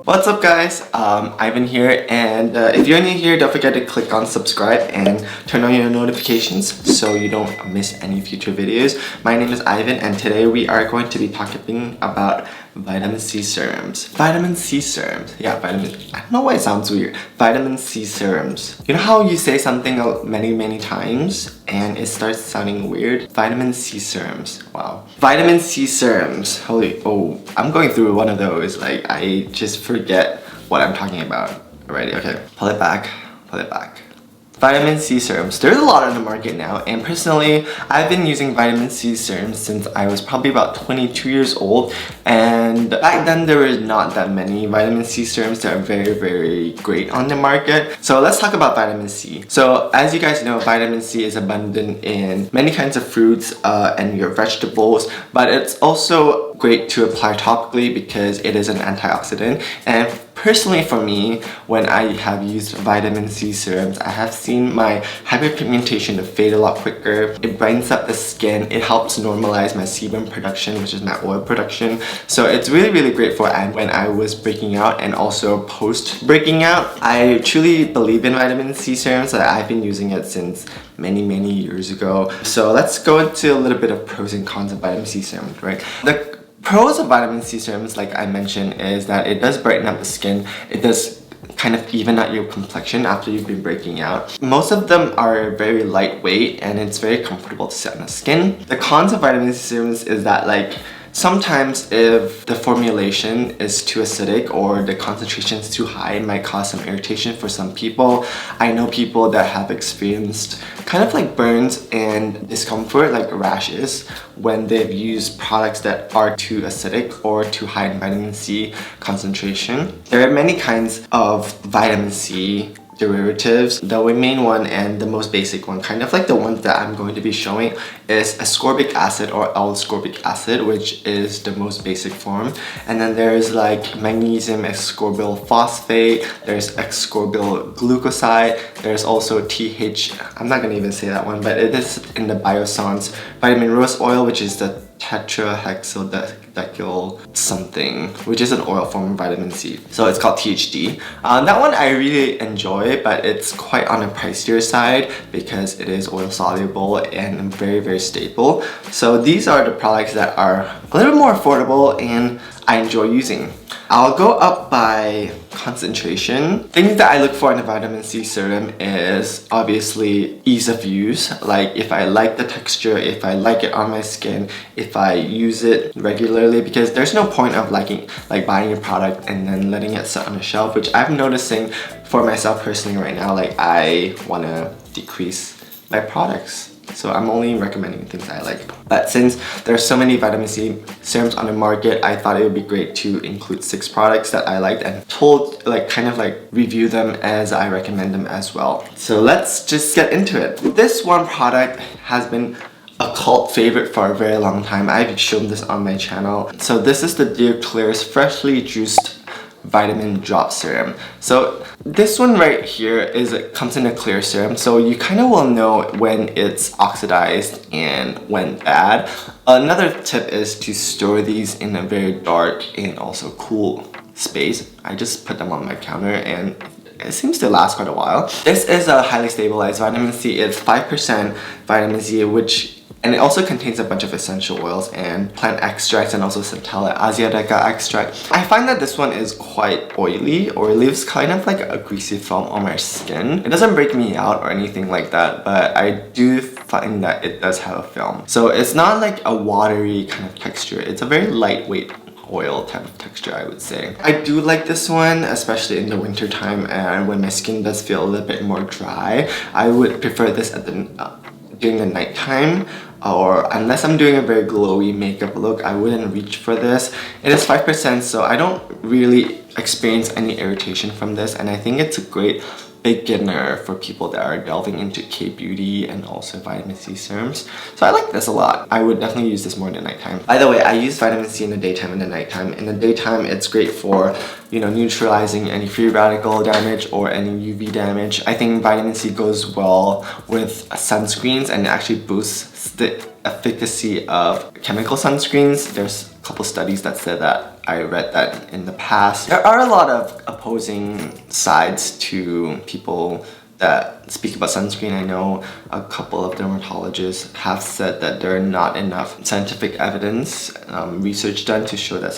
What's up guys, Ivan here, and if you're new here, don't forget to click on subscribe and turn on your notifications so you don't miss any future videos. My name is Ivan and today we are going to be talking about vitamin C serums. Vitamin C serums. Yeah, I don't know why it sounds weird. Vitamin C serums. You know how you say something many times and it starts sounding weird? Vitamin C serums. Wow. Vitamin C serums. Oh, I'm going through one of those. Like, I just forget what I'm talking about already. Okay, pull it back. Vitamin C serums. There's a lot on the market now, and personally, I've been using vitamin C serums since I was probably about 22 years old, and back then there were not that many vitamin C serums that are very great on the market. So let's talk about vitamin C. So as you guys know, vitamin C is abundant in many kinds of fruits and your vegetables, but it's also great to apply topically because it is an antioxidant. And personally for me, when I have used vitamin C serums, I have seen my hyperpigmentation to fade a lot quicker. It brightens up the skin. It helps normalize my sebum production, which is my oil production. So it's really great for when I was breaking out and also post breaking out. I truly believe in vitamin C serums. I've been using it since many years ago. So let's go into a little bit of pros and cons of vitamin C serums, right? The pros of vitamin C serums, like I mentioned, is that it does brighten up the skin. It does kind of even out your complexion after you've been breaking out. Most of them are very lightweight and it's very comfortable to set on the skin. The cons of vitamin C serums is that, like, sometimes if the formulation is too acidic or the concentration is too high, it might cause some irritation for some people. I know people that have experienced kind of like burns and discomfort, like rashes, when they've used products that are too acidic or too high in vitamin C concentration. There are many kinds of vitamin C derivatives. The main one and the most basic one, kind of like the ones that I'm going to be showing, is ascorbic acid or L-ascorbic acid, which is the most basic form. And then there's like magnesium ascorbyl phosphate, there's ascorbyl glucoside, there's also I'm not gonna even say that one, but it is in the Biossance vitamin rose oil, which is the tetrahexyldecyl something, which is an oil form of vitamin C. So it's called THD. That one I really enjoy, but it's quite on the pricier side because it is oil soluble and very stable. So these are the products that are a little more affordable and I enjoy using. I'll go up by concentration. Things that I look for in a vitamin C serum is obviously ease of use. Like, if I like the texture, if I like it on my skin, if I use it regularly, because there's no point of buying a product and then letting it sit on a shelf, which I'm noticing for myself personally right now. Like, I want to decrease my products. So I'm only recommending things I like. But since there's so many vitamin C serums on the market, I thought it would be great to include 6 products that I liked and kind of review them as I recommend them as well. So let's just get into it. This one product has been a cult favorite for a very long time. I've shown this on my channel. So this is the Klairs freshly juiced vitamin drop serum. So this one right here comes in a clear serum, so you kind of will know when it's oxidized and when bad. Another tip is to store these in a very dark and also cool space. I just put them on my counter and it seems to last quite a while. This is a highly stabilized vitamin C. It's 5% vitamin C, and it also contains a bunch of essential oils and plant extracts and also Centella asiatica extract. I find that this one is quite oily, or it leaves kind of like a greasy film on my skin. It doesn't break me out or anything like that, but I do find that it does have a film. So it's not like a watery kind of texture. It's a very lightweight oil type of texture, I would say. I do like this one, especially in the winter time and when my skin does feel a little bit more dry. I would prefer this during the nighttime, or unless I'm doing a very glowy makeup look, I wouldn't reach for this. It is 5%, so I don't really experience any irritation from this, and I think it's a great beginner for people that are delving into K-beauty and also vitamin C serums. So I like this a lot. I would definitely use this more in the nighttime. By the way, I use vitamin C in the daytime and the nighttime. In the daytime, it's great for, neutralizing any free radical damage or any UV damage. I think vitamin C goes well with sunscreens and it actually boosts the efficacy of chemical sunscreens. There's a couple studies that said that. I read that in the past. There are a lot of opposing sides to people that speak about sunscreen. I know a couple of dermatologists have said that there are not enough scientific evidence, research done to show that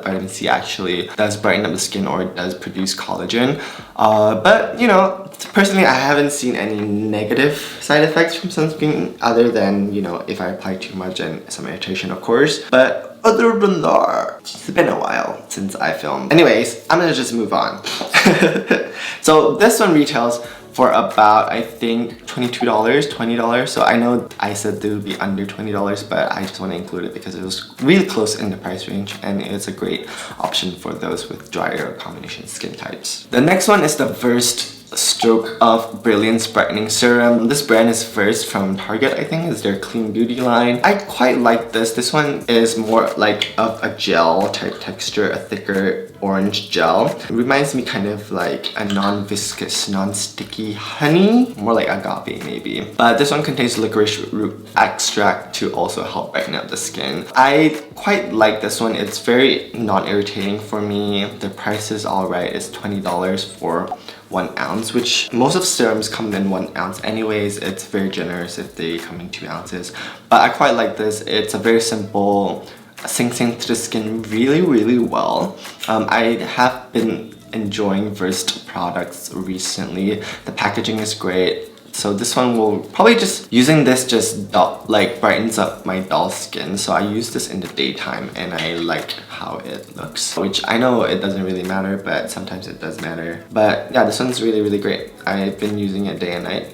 vitamin C actually does brighten up the skin or does produce collagen. But you know, personally, I haven't seen any negative side effects from sunscreen other than, you know, if I apply too much and some irritation, of course. But other than that, it's been a while since I filmed. Anyways, I'm gonna just move on. So this one retails for about, I think, $22, $20. So I know I said they would be under $20, but I just want to include it because it was really close in the price range and it's a great option for those with drier or combination skin types. The next one is the Versed Stroke of Brilliance Brightening Serum. This brand is Versed from Target, I think, is their clean beauty line. I quite like this. This one is more like of a gel type texture, a thicker orange gel. It reminds me kind of like a non-viscous, non-sticky honey, more like agave maybe. But this one contains licorice root extract to also help brighten up the skin. I quite like this one. It's very non-irritating for me. The price is alright. It's $20 for 1 ounce, which most of serums come in 1 ounce anyways. It's very generous if they come in 2 ounces. But I quite like this. It's a very simple, sinks into the skin really well. I have been enjoying Versed products recently. The packaging is great. So this one will probably using this like brightens up my dull skin. So I use this in the daytime and I like how it looks, which I know it doesn't really matter, but sometimes it does matter. But yeah, this one's really great. I've been using it day and night.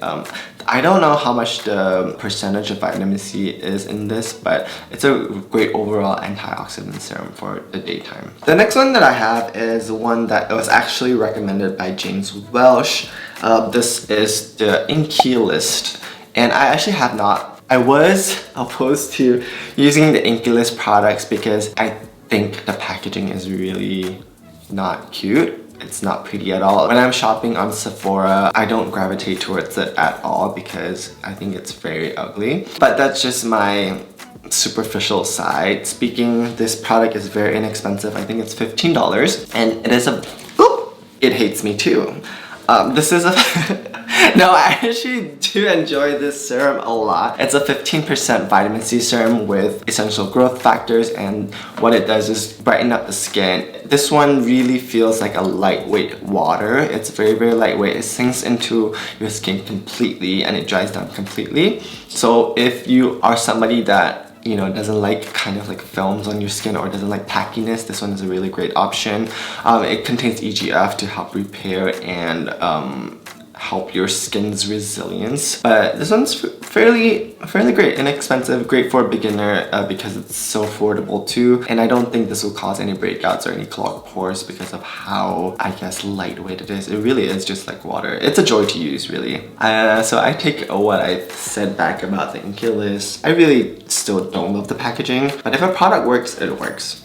I don't know how much the percentage of vitamin C is in this, but it's a great overall antioxidant serum for the daytime. The next one that I have is one that was actually recommended by James Welsh. This is the Inkey List, and I actually have not. I was opposed to using the Inkey List products because I think the packaging is really not cute. It's not pretty at all. When I'm shopping on Sephora, I don't gravitate towards it at all because I think it's very ugly. But that's just my superficial side. Speaking, this product is very inexpensive. I think it's $15 and it is it hates me too. This is a no, I actually do enjoy this serum a lot. It's a 15% vitamin C serum with essential growth factors, and what it does is brighten up the skin. This one really feels like a lightweight water. It's very lightweight. It sinks into your skin completely and it dries down completely. So if you are somebody that, you know, doesn't like kind of like films on your skin or doesn't like tackiness, this one is a really great option. It contains EGF to help repair and help your skin's resilience. But this one's fairly great, inexpensive, great for a beginner because it's so affordable too. And I don't think this will cause any breakouts or any clogged pores because of how, I guess, lightweight it is. It really is just like water. It's a joy to use, really. So I take what I said back about the Inkey List. I really still don't love the packaging, but if a product works, it works.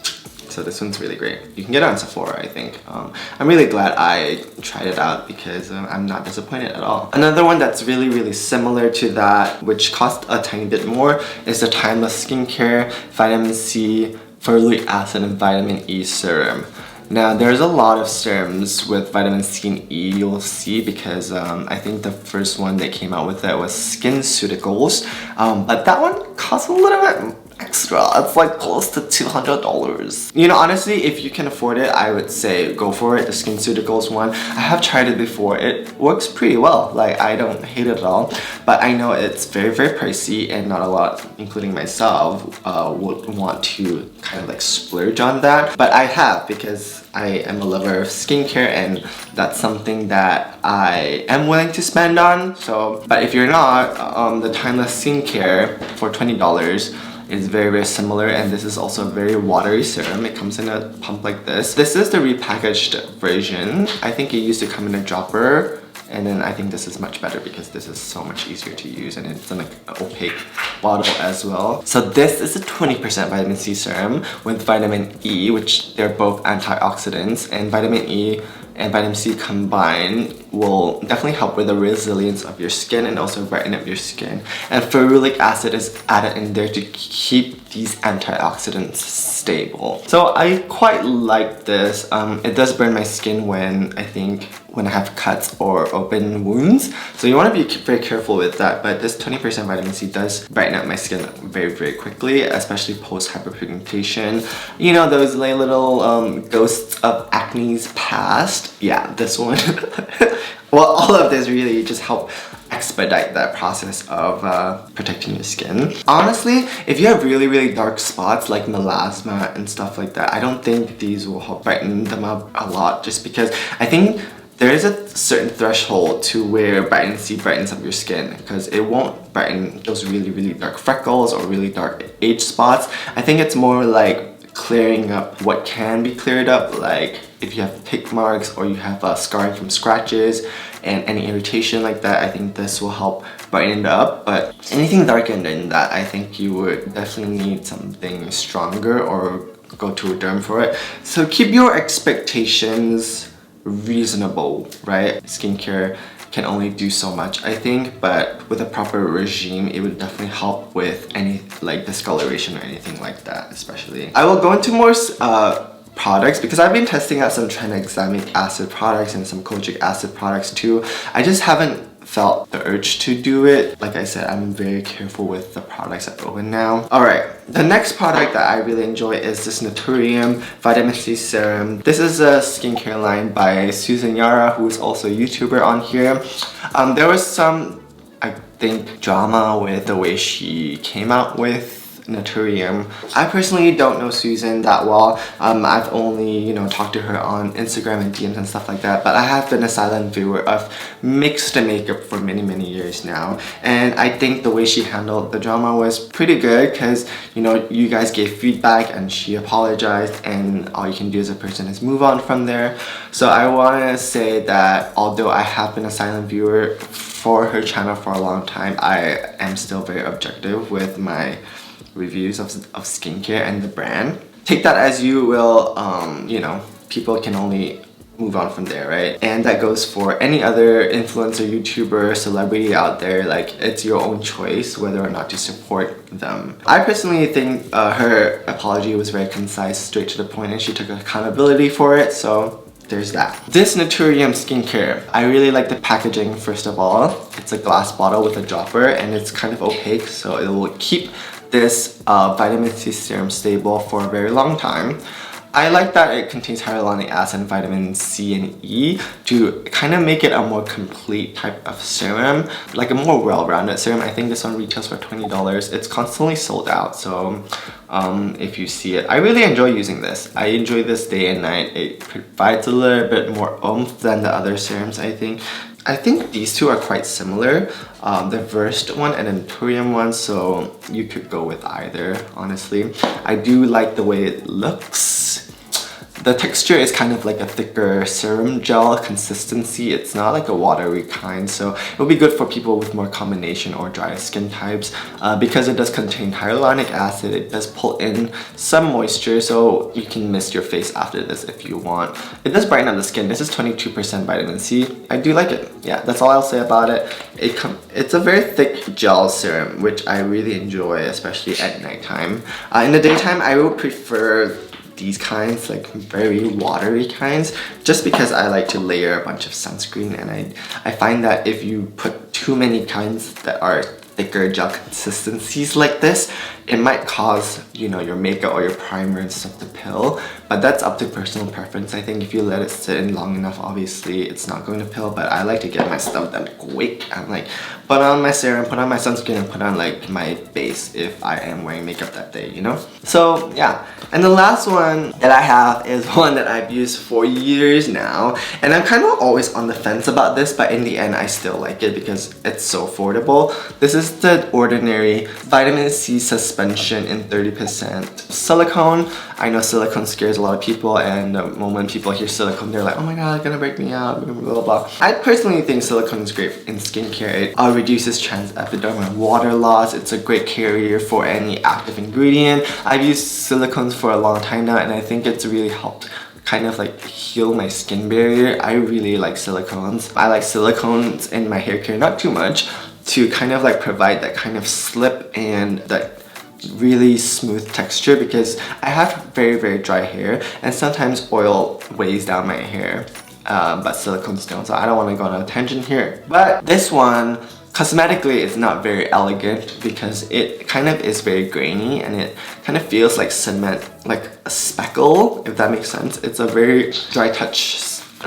So this one's really great. You can get it on Sephora, I think. I'm really glad I tried it out because I'm not disappointed at all. Another one that's really similar to that, which costs a tiny bit more, is the Timeless Skincare Vitamin C, Ferulic Acid, and Vitamin E Serum. Now, there's a lot of serums with vitamin C and E you'll see because I think the first one they came out with that was SkinCeuticals, but that one costs a little bit extra. It's like close to $200. You know, honestly, if you can afford it, I would say go for it, the SkinCeuticals one. I have tried it before. It works pretty well. Like, I don't hate it at all, but I know it's very pricey and not a lot, including myself, would want to kind of like splurge on that. But I have because I am a lover of skincare and that's something that I am willing to spend on. So, but if you're not, the Timeless Skincare for $20 is very similar, and this is also a very watery serum. It comes in a pump like this. This is the repackaged version. I think it used to come in a dropper, and then I think this is much better because this is so much easier to use and it's in like an opaque bottle as well. So this is a 20% vitamin C serum with vitamin E, which they're both antioxidants, and vitamin E and vitamin C combined will definitely help with the resilience of your skin and also brighten up your skin. And ferulic acid is added in there to keep these antioxidants stable. So I quite like this. It does burn my skin when I have cuts or open wounds. So you want to be very careful with that. But this 20% vitamin C does brighten up my skin very quickly, especially post hyperpigmentation. You know, those little ghosts of acne's past. Yeah, this one. Well, all of this really just help expedite that process of protecting your skin. Honestly, if you have really dark spots like melasma and stuff like that, I don't think these will help brighten them up a lot, just because I think there is a certain threshold to where vitamin C brightens up your skin, because it won't brighten those really dark freckles or really dark age spots. I think it's more like clearing up what can be cleared up, like if you have pick marks or you have scarring from scratches and any irritation like that. I think this will help brighten it up. But anything darker than that, I think you would definitely need something stronger or go to a derm for it. So keep your expectations reasonable, right? Skincare can only do so much, I think, but with a proper regime, it would definitely help with any like discoloration or anything like that, especially. I will go into more products because I've been testing out some tranexamic acid products and some kojic acid products too. I just haven't felt the urge to do it. Like I said, I'm very careful with the products I open now. Alright, the next product that I really enjoy is this Naturium Vitamin C Serum. This is a skincare line by Susan Yara, who is also a YouTuber on here. There was some, I think, drama with the way she came out with Naturium. I personally don't know Susan that well. I've only, talked to her on Instagram and DMs and stuff like that, but I have been a silent viewer of mixed makeup for many years now, and I think the way she handled the drama was pretty good, because you guys gave feedback and she apologized, and all you can do as a person is move on from there. So I want to say that although I have been a silent viewer for her channel for a long time, I am still very objective with my reviews of skincare and the brand. Take that as you will. People can only move on from there, right? And that goes for any other influencer, YouTuber, celebrity out there. Like, it's your own choice whether or not to support them. I personally think her apology was very concise, straight to the point, and she took accountability for it, so there's that. This Naturium skincare, I really like the packaging. First of all, it's a glass bottle with a dropper, and it's kind of opaque, so it will keep this vitamin C serum stable for a very long time. I like that it contains hyaluronic acid and vitamin C and E to kind of make it a more complete type of serum, like a more well-rounded serum. I think this one retails for $20. It's constantly sold out, so if you see it, I really enjoy using this. I enjoy this day and night. It provides a little bit more oomph than the other serums, I think. I think these two are quite similar, the Versed one and the Naturium one, so you could go with either, honestly. I do like the way it looks. The texture is kind of like a thicker serum gel consistency. It's not like a watery kind, so it'll be good for people with more combination or dry skin types. Because it does contain hyaluronic acid, it does pull in some moisture, so you can mist your face after this if you want. It does brighten up the skin. This is 22% vitamin C. I do like it. Yeah, that's all I'll say about it. It's a very thick gel serum, which I really enjoy, especially at nighttime. In the daytime, I would prefer these kinds, like very watery kinds, just because I like to layer a bunch of sunscreen, and I find that if you put too many kinds that are thicker gel consistencies like this, it might cause, your makeup or your primer and stuff to pill, but that's up to personal preference. I think if you let it sit in long enough, obviously it's not going to pill, but I like to get my stuff done quick. I'm like, put on my serum, put on my sunscreen, and put on like my base if I am wearing makeup that day, So yeah, and the last one that I have is one that I've used for years now, and I'm kind of always on the fence about this, but in the end I still like it because it's so affordable. This is the Ordinary Vitamin C Suspension in 30% silicone. I know silicone scares a lot of people, and the moment people hear silicone, they're like, oh my god, it's gonna break me out, blah blah blah. I personally think silicone is great in skincare. It reduces transepidermal water loss. It's a great carrier for any active ingredient. I've used silicones for a long time now, and I think it's really helped kind of like heal my skin barrier, I really like silicones. I like silicones in my hair care, not too much, to kind of like provide that kind of slip and that really smooth texture, because I have very dry hair and sometimes oil weighs down my hair, but silicones don't, so I don't want to go on a tangent here. But this one, cosmetically, it's not very elegant because it kind of is very grainy and it kind of feels like cement, like a speckle, if that makes sense. It's a very dry touch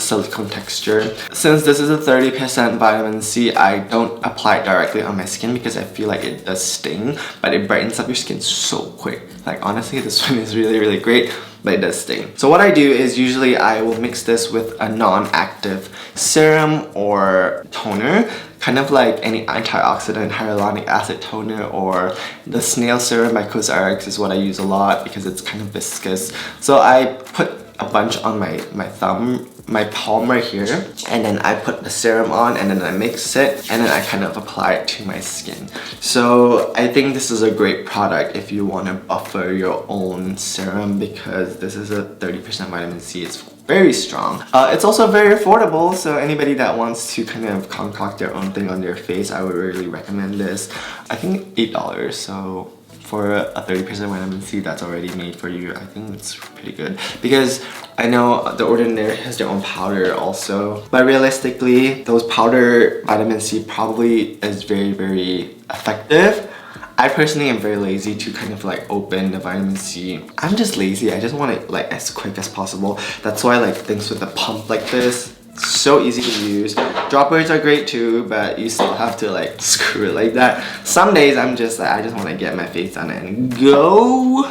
silicone texture. Since this is a 30% vitamin C, I don't apply it directly on my skin because I feel like it does sting, but it brightens up your skin so quick. Like honestly, this one is really great, but it does sting. So what I do is usually I will mix this with a non-active serum or toner, kind of like any antioxidant hyaluronic acid toner, or the snail serum by Cosrx is what I use a lot because it's kind of viscous. So I put a bunch on my thumb, my palm right here, and then I put the serum on and then I mix it and then I kind of apply it to my skin. So I think this is a great product if you want to buffer your own serum, because this is a 30% vitamin C. It's very strong. It's also very affordable, so anybody that wants to kind of concoct their own thing on their face, I would really recommend this. I think $8, so for a 30% vitamin C that's already made for you, I think it's pretty good. Because I know The Ordinary has their own powder also, but realistically, those powder vitamin C probably is very effective. I personally am very lazy to kind of like open the vitamin C. I'm just lazy. I just want it like as quick as possible. That's why I like things with a pump like this. So easy to use. Droppers are great too, but you still have to like screw it like that. Some days I'm just like, I just want to get my face on it and go.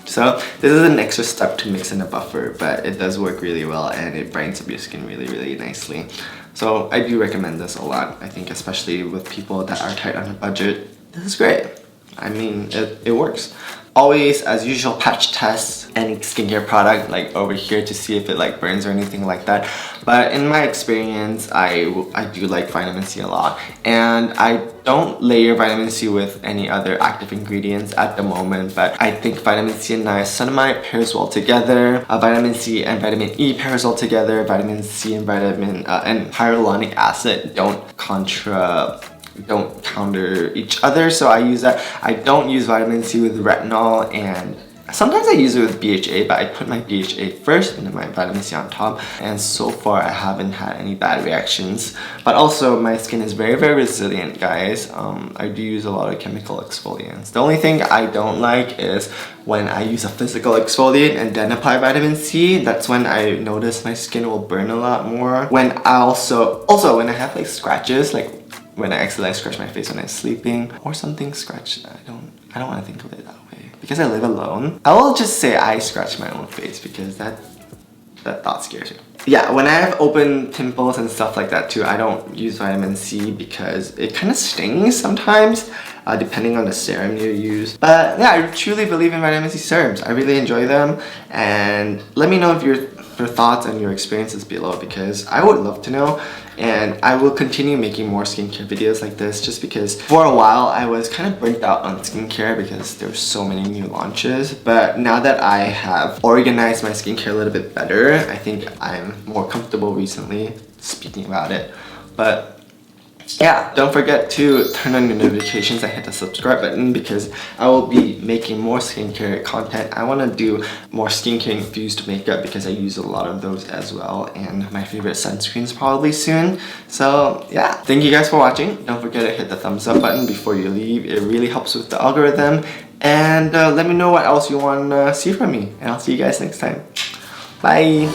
So this is an extra step to mix in a buffer, but it does work really well and it brightens up your skin really nicely. So I do recommend this a lot. I think especially with people that are tight on a budget, this is great. I mean, it works. Always, as usual, patch test any skincare product like over here to see if it like burns or anything like that. But in my experience, I do like vitamin C a lot, and I don't layer vitamin C with any other active ingredients at the moment, but I think vitamin C and niacinamide pairs well together. Vitamin C and vitamin E pairs well together. Vitamin C and and hyaluronic acid don't counter each other, so I use that. I don't use vitamin C with retinol, and sometimes I use it with BHA, but I put my BHA first and then my vitamin C on top, and so far I haven't had any bad reactions. But also my skin is very resilient, guys. I do use a lot of chemical exfoliants. The only thing I don't like is when I use a physical exfoliant and then apply vitamin C. That's when I notice my skin will burn a lot more. When I also when I have like scratches, like when I accidentally scratch my face when I'm sleeping or something scratched, I don't want to think of it that way. Because I live alone, I will just say I scratch my own face because that thought scares me. Yeah, when I have open pimples and stuff like that too, I don't use vitamin C because it kind of stings sometimes, depending on the serum you use. But yeah, I truly believe in vitamin C serums. I really enjoy them, and let me know if your thoughts and your experiences below, because I would love to know. And I will continue making more skincare videos like this, just because for a while I was kind of burnt out on skincare because there were so many new launches. But now that I have organized my skincare a little bit better, I think I'm more comfortable recently speaking about it. But yeah, don't forget to turn on your notifications and hit the subscribe button, because I will be making more skincare content. I want to do more skincare infused makeup because I use a lot of those as well, and my favorite sunscreens probably soon. So yeah, thank you guys for watching. Don't forget to hit the thumbs up button before you leave. It really helps with the algorithm. And let me know what else you want to see from me, and I'll see you guys next time. Bye!